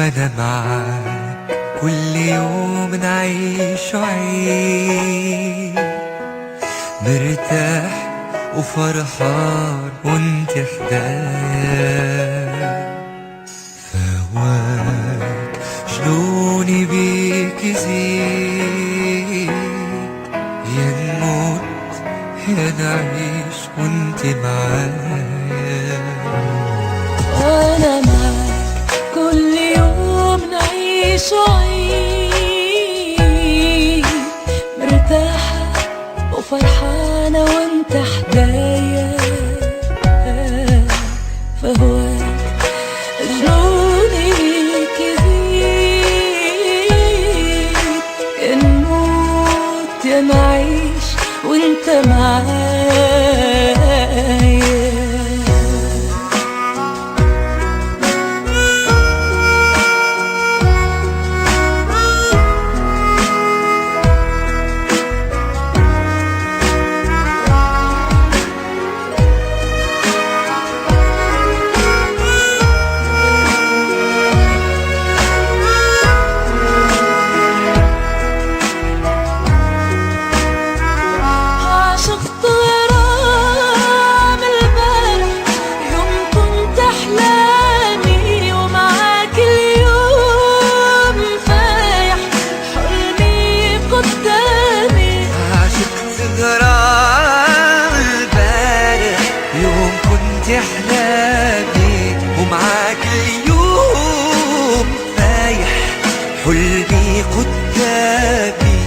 وانا معاك كل يوم نعيش عيد، مرتاح وفرحان وانت حدايا. فواك جنوني بيك يزيد، يا نموت يا نعيش وانت معايا. وانا معاك كل يوم نعيش عيد، مرتاحة وفرحانة وانت حدايا. فهواك جنوني بيك يزيد، يا نموت يا نعيش وانت معايا. تحلمي ومعاك اليوم فايح حلمي قدامي.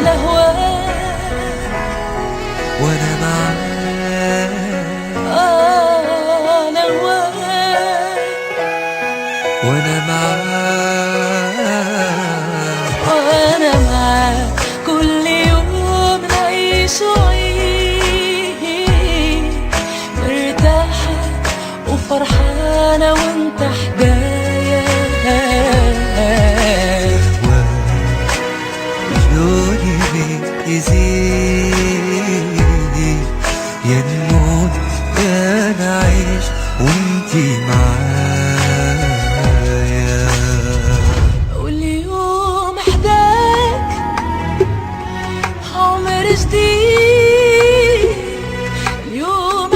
لهواك وانا معاك، لهواك وانا معاك، وانا معاك كل يوم نعيش فرحانة وانت حدايا. جنوني بيك يزيد، يا نموت يا نعيش وانتي معايا. واليوم حداك عمر جديد، اليوم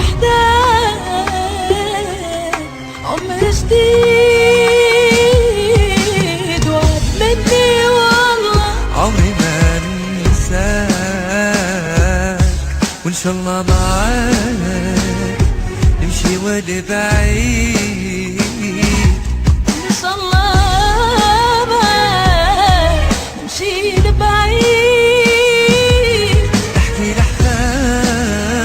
عمر جديد، وعد مني والله عمري ما انساك، وان شاء الله معاك نمشي ونبعيد. ان شاء الله معاك نمشي لبعيد، احكي لحالي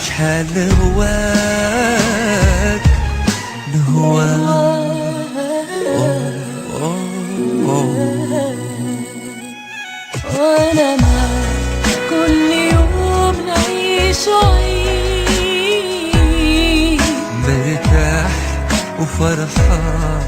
شحال هواك وانا معاك كل يوم نعيش عيد، مرتاح وفرحان